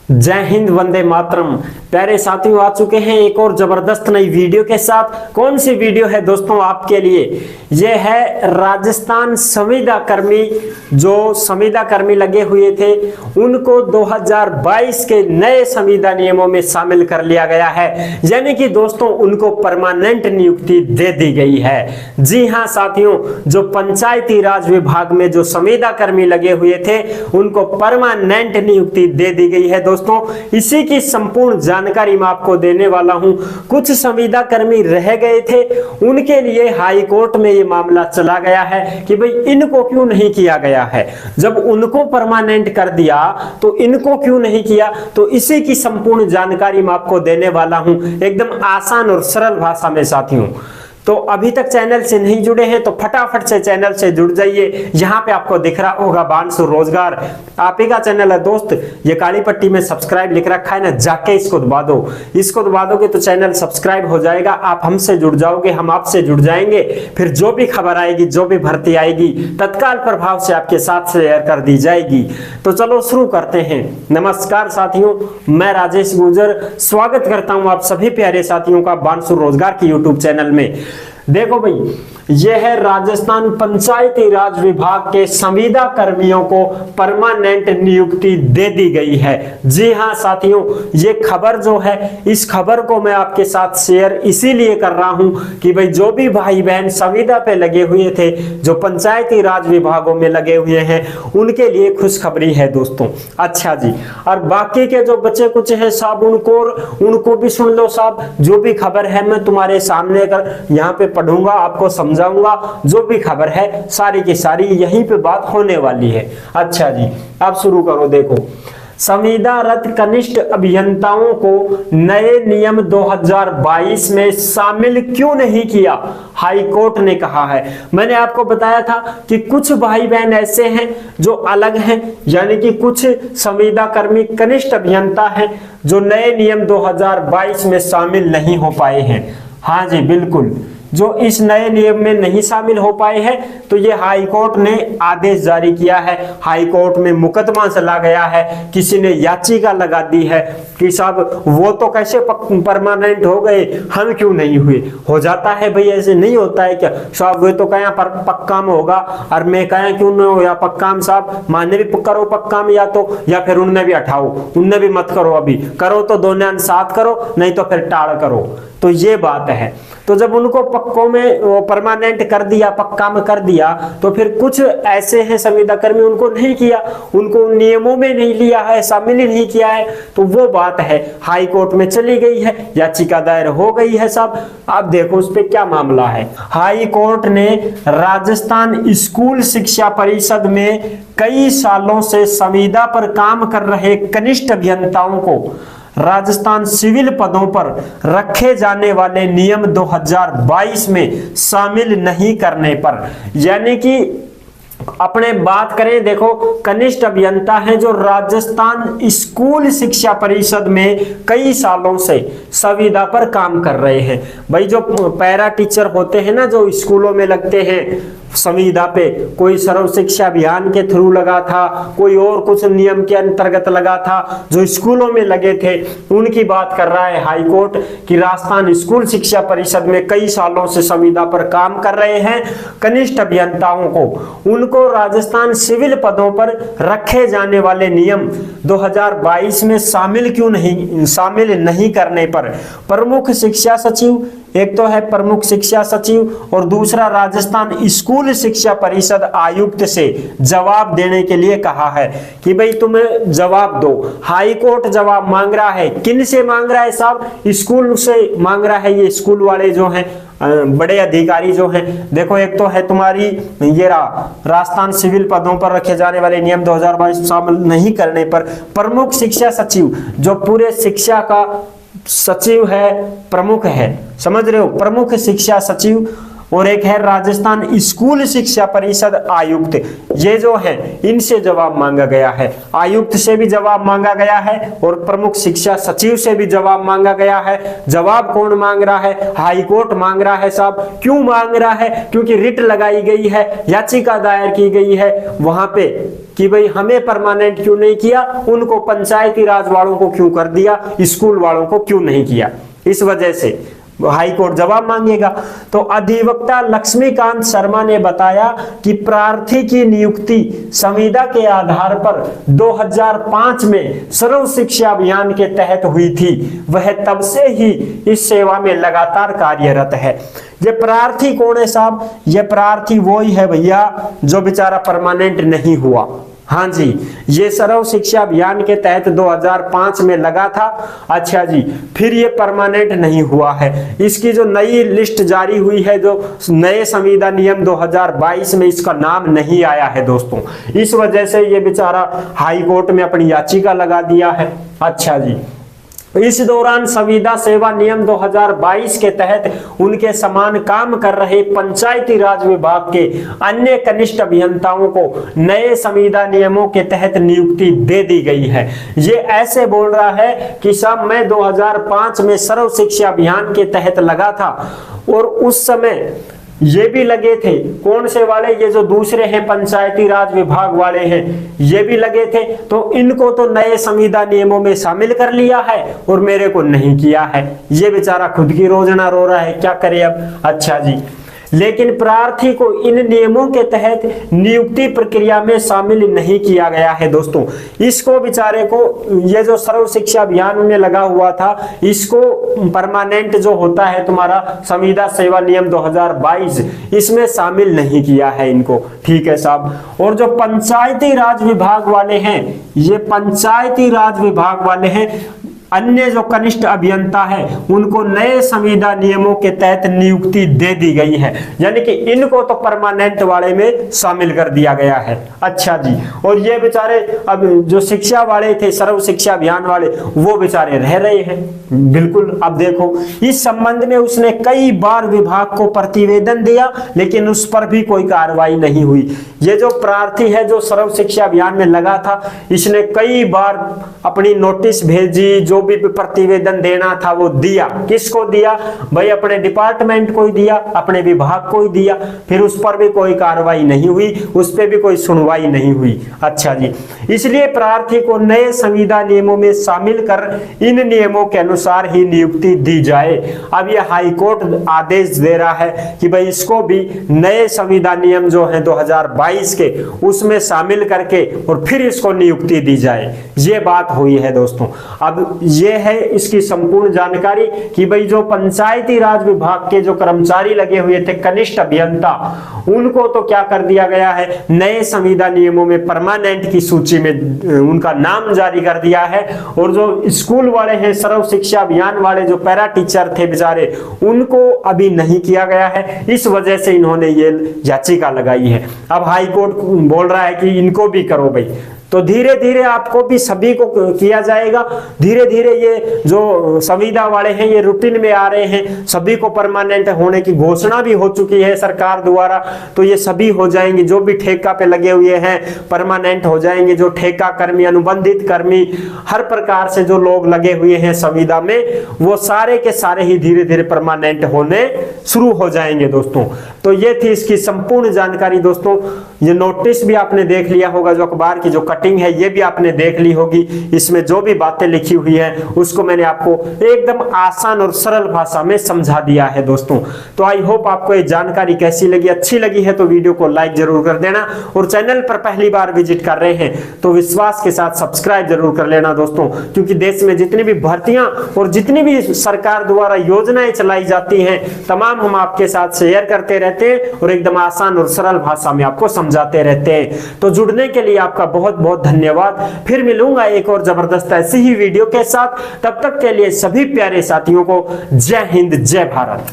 जय हिंद, वंदे मातरम। प्यारे साथियों, आ चुके हैं एक और जबरदस्त नई वीडियो के साथ। कौन सी वीडियो है दोस्तों आपके लिए? ये है राजस्थान संविदा कर्मी, जो संविदा कर्मी लगे हुए थे उनको 2022 के नए संविदा नियमों में शामिल कर लिया गया है। यानी कि दोस्तों उनको परमानेंट नियुक्ति दे दी गई है। जी हाँ साथियों, जो पंचायती राज विभाग में जो संविदा कर्मी लगे हुए थे उनको परमानेंट नियुक्ति दे दी गई है। दोस्तों इसी की संपूर्ण जानकारी मैं आपको देने वाला हूं। कुछ संविदा कर्मी रह गए थे, उनके लिए हाई कोर्ट में ये मामला चला गया है कि भाई इनको क्यों नहीं किया गया है। जब उनको परमानेंट कर दिया तो इनको क्यों नहीं किया, तो इसी की संपूर्ण जानकारी मैं आपको देने वाला हूं, एकदम आसान और सरल भाषा में साथियों। तो अभी तक चैनल से नहीं जुड़े हैं तो फटाफट से चैनल से जुड़ जाइए। यहाँ पे आपको दिख रहा होगा बांसुर रोजगार, आप ही का चैनल है दोस्त। ये काली पट्टी में सब्सक्राइब लिख रखा है ना, जाके इसको दबा दो। इसको दबा दोगे तो चैनल सब्सक्राइब हो जाएगा, आप हमसे जुड़ जाओगे, हम आपसे जुड़ जाएंगे। फिर जो भी खबर आएगी, जो भी भर्ती आएगी, तत्काल प्रभाव से आपके साथ शेयर कर दी जाएगी। तो चलो शुरू करते हैं। नमस्कार साथियों, मैं राजेश गुर्जर स्वागत करता हूं आप सभी प्यारे साथियों का बांसुर रोजगार की यूट्यूब चैनल में। देखो भाई, यह है राजस्थान पंचायती राज विभाग के संविदा कर्मियों को परमानेंट नियुक्ति दे दी गई है। जी हां साथियों, ये खबर जो है, इस खबर को मैं आपके साथ शेयर इसीलिए कर रहा हूं कि भाई जो भी भाई बहन संविदा पे लगे हुए थे, जो पंचायती राज विभागों में लगे हुए हैं, उनके लिए खुशखबरी है दोस्तों। अच्छा जी, और बाकी के जो बच्चे कुछ हैं साहब, उनको भी सुन लो साहब। जो भी खबर है मैं तुम्हारे सामने कर यहाँ पे पढ़ूंगा, आपको समझाऊंगा। जो भी खबर है सारी की सारी यहीं पे बात होने वाली है। अच्छा जी, अब शुरू करो। देखो, संविदारत कनिष्ठ अभियंताओं को नए नियम 2022 में शामिल क्यों नहीं किया, हाई कोर्ट ने कहा है। मैंने आपको बताया था कि कुछ भाई बहन ऐसे हैं जो अलग हैं, यानी कि कुछ संविदा कर्मी कनिष्ठ अभियंता हैं जो नए नियम 2022 में शामिल नहीं हो पाए हैं। हाँ जी बिल्कुल, जो इस नए नियम में नहीं शामिल हो पाए हैं, तो ये हाई कोर्ट ने आदेश जारी किया है। हाई कोर्ट में मुकदमा चला गया है, किसी ने याचिका लगा दी है कि साहब वो तो कैसे परमानेंट हो गए, हम क्यों नहीं हुए। हो जाता है भाई, ऐसे नहीं होता है क्या साहब, वो तो कया पर पक्का में होगा और मैं कया क्यों न हो, या पक्का में साहब माने भी करो पक्का में, या फिर उनने भी हटाओ, उनने भी मत करो, अभी करो तो दोनों साथ करो, नहीं तो फिर टाड़ करो। तो ये बात है। तो जब उनको पक्कों में परमानेंट कर दिया, पक्का में कर दिया, तो फिर कुछ ऐसे हैं संविदा कर्मी, उनको नहीं किया, उनको नियमों में नहीं लिया है, शामिल ही नहीं किया है। तो वो बात है, हाई कोर्ट में चली गई है, याचिका दायर हो गई है साहब। अब देखो उस पे क्या मामला है। हाई कोर्ट ने राजस्थान स्कूल शिक्षा परिषद में कई सालों से संविदा पर काम कर रहे कनिष्ठ अभियंताओं को राजस्थान सिविल पदों पर रखे जाने वाले नियम 2022 में शामिल नहीं करने पर, यानी कि अपने बात करें, देखो कनिष्ठ अभियंता हैं जो राजस्थान स्कूल शिक्षा परिषद में कई सालों से संविदा पर काम कर रहे हैं। भाई जो पैरा टीचर होते हैं ना, जो स्कूलों में लगते हैं संविदा पे, कोई सर्व शिक्षा अभियान के थ्रू लगा था, कोई और कुछ नियम के अंतर्गत लगा था, जो स्कूलों में लगे थे, उनकी बात कर रहा है हाई कोर्ट कि राजस्थान स्कूल शिक्षा परिषद में कई सालों से संविदा पर काम कर रहे हैं कनिष्ठ अभियंताओं को, उनको राजस्थान सिविल पदों पर रखे जाने वाले नियम 2022 में शामिल नहीं करने पर प्रमुख शिक्षा सचिव, एक तो है प्रमुख शिक्षा सचिव और दूसरा राजस्थान स्कूल शिक्षा परिषद आयुक्त से जवाब देने के लिए कहा है कि भाई तुम्हें जवाब दो। हाई कोर्ट जवाब मांग रहा है, किन से मांग रहा है साहब? स्कूल से मांग रहा है। ये स्कूल वाले जो हैं, बड़े अधिकारी जो हैं, देखो एक तो है तुम्हारी ये राजस्थान सिविल पदों पर रखे जाने वाले नियम 2022 शामिल नहीं करने पर प्रमुख शिक्षा सचिव, जो पूरे शिक्षा का सचिव है, प्रमुख है, समझ रहे हो, प्रमुख शिक्षा सचिव और एक है राजस्थान स्कूल शिक्षा परिषद आयुक्त। ये जो है इनसे जवाब मांगा गया है, आयुक्त से भी जवाब मांगा गया है और प्रमुख शिक्षा सचिव से भी जवाब मांगा गया है। जवाब कौन मांग रहा है? हाई कोर्ट मांग रहा है साहब। क्यों मांग रहा है? क्योंकि रिट लगाई गई है, याचिका दायर की गई है वहां पे कि भाई हमें परमानेंट क्यों नहीं किया, उनको पंचायती राज वालों को क्यों कर दिया, स्कूल वालों को क्यों नहीं किया। इस वजह से हाई कोर्ट जवाब मांगेगा। तो अधिवक्ता लक्ष्मीकांत शर्मा ने बताया कि प्रार्थी की नियुक्ति संविदा के आधार पर 2005 में सर्व शिक्षा अभियान के तहत हुई थी। वह तब से ही इस सेवा में लगातार कार्यरत है। ये प्रार्थी कौन है साहब? ये प्रार्थी वो ही है भैया जो बेचारा परमानेंट नहीं हुआ। हाँ जी, ये सर्व शिक्षा अभियान के तहत 2005 में लगा था। अच्छा जी, फिर ये परमानेंट नहीं हुआ है। इसकी जो नई लिस्ट जारी हुई है, जो नए संविदा नियम 2022 में इसका नाम नहीं आया है दोस्तों। इस वजह से ये बेचारा हाई कोर्ट में अपनी याचिका लगा दिया है। अच्छा जी, इस दौरान संविदा सेवा नियम 2022 के तहत उनके समान काम कर रहे पंचायती राज विभाग के अन्य कनिष्ठ अभियंताओं को नए संविदा नियमों के तहत नियुक्ति दे दी गई है। ये ऐसे बोल रहा है कि साहब मैं 2005 में सर्व शिक्षा अभियान के तहत लगा था और उस समय ये भी लगे थे। कौन से वाले? ये जो दूसरे हैं पंचायती राज विभाग वाले हैं, ये भी लगे थे। तो इनको तो नए संविदा नियमों में शामिल कर लिया है और मेरे को नहीं किया है। ये बेचारा खुद की रोजना रो रहा है, क्या करे अब। अच्छा जी, लेकिन प्रार्थी को इन नियमों के तहत नियुक्ति प्रक्रिया में शामिल नहीं किया गया है दोस्तों। इसको बेचारे को, ये जो सर्व शिक्षा अभियान में लगा हुआ था, इसको परमानेंट जो होता है तुम्हारा संविदा सेवा नियम 2022, इसमें शामिल नहीं किया है इनको। ठीक है साहब। और जो पंचायती राज विभाग वाले हैं, ये पंचायती राज विभाग वाले हैं, अन्य जो कनिष्ठ अभियंता है, उनको नए संविदा नियमों के तहत नियुक्ति दे दी गई है। यानी कि इनको तो परमानेंट वाले में शामिल कर दिया गया है। अच्छा जी, और ये बेचारे अब जो शिक्षा वाले थे, सर्व शिक्षा अभियान वाले, वो बेचारे रह रहे हैं। बिल्कुल। अब देखो, इस संबंध में उसने कई बार विभाग को प्रतिवेदन दिया, लेकिन उस पर भी कोई कार्रवाई नहीं हुई। ये जो प्रार्थी है जो सर्व शिक्षा अभियान में लगा था, इसने कई बार अपनी नोटिस भेजी, जो भी प्रतिवेदन देना था वो दिया। किसको दिया भाई? अपने डिपार्टमेंट को ही दिया, अपने विभाग को ही दिया। फिर उस पर भी कोई कार्रवाई नहीं हुई, उस पर भी कोई सुनवाई नहीं हुई। अच्छा जी, इसलिए प्रार्थी को नए संविदा नियमों में शामिल कर इन नियमों के अनुसार ही नियुक्ति दी जाए। अब यह हाई कोर्ट आदेश दे रहा है कि भाई इसको भी नए संविदा नियम जो है 2022 के, उसमें शामिल करके और फिर इसको नियुक्ति दी जाए। ये बात हुई है दोस्तों। अब ये है इसकी संपूर्ण जानकारी कि भाई जो पंचायती राज विभाग के जो कर्मचारी लगे हुए थे, कनिष्ठ अभियंता, उनको तो क्या कर दिया गया है, नए संविदा नियमों में परमानेंट की सूची में उनका नाम जारी कर दिया है। और जो स्कूल वाले हैं, सर्व शिक्षा अभियान वाले जो पैरा टीचर थे बेचारे, उनको अभी नहीं किया गया है। इस वजह से इन्होंने ये याचिका लगाई है। अब हाई कोर्ट बोल रहा है कि इनको भी करो भाई। तो धीरे धीरे आपको भी सभी को किया जाएगा। धीरे धीरे ये जो संविदा वाले हैं ये रूटीन में आ रहे हैं, सभी को परमानेंट होने की घोषणा भी हो चुकी है सरकार द्वारा। तो ये सभी हो जाएंगे, जो भी ठेका पे लगे हुए हैं परमानेंट हो जाएंगे। जो ठेका कर्मी, अनुबंधित कर्मी, हर प्रकार से जो लोग लगे हुए हैं संविदा में, वो सारे के सारे ही धीरे धीरे परमानेंट होने शुरू हो जाएंगे दोस्तों। तो ये थी इसकी संपूर्ण जानकारी दोस्तों। ये नोटिस भी आपने देख लिया होगा, जो अखबार की जो कटिंग है ये भी आपने देख ली होगी। इसमें जो भी बातें लिखी हुई है उसको मैंने आपको एकदम आसान और सरल भाषा में समझा दिया है दोस्तों। तो आई होप आपको ये जानकारी कैसी लगी, अच्छी लगी है तो वीडियो को लाइक जरूर कर देना। और चैनल पर पहली बार विजिट कर रहे हैं तो विश्वास के साथ सब्सक्राइब जरूर कर लेना दोस्तों, क्योंकि देश में जितनी भी भर्तियां और जितनी भी सरकार द्वारा योजनाएं चलाई जाती हैं तमाम हम आपके साथ शेयर करते रहते हैं और एकदम आसान और सरल भाषा में आपको समझाते रहते हैं। तो जुड़ने के लिए आपका बहुत बहुत धन्यवाद। फिर मिलूंगा एक और जबरदस्त ऐसी ही वीडियो के साथ। तब तक के लिए सभी प्यारे साथियों को जय हिंद, जय भारत।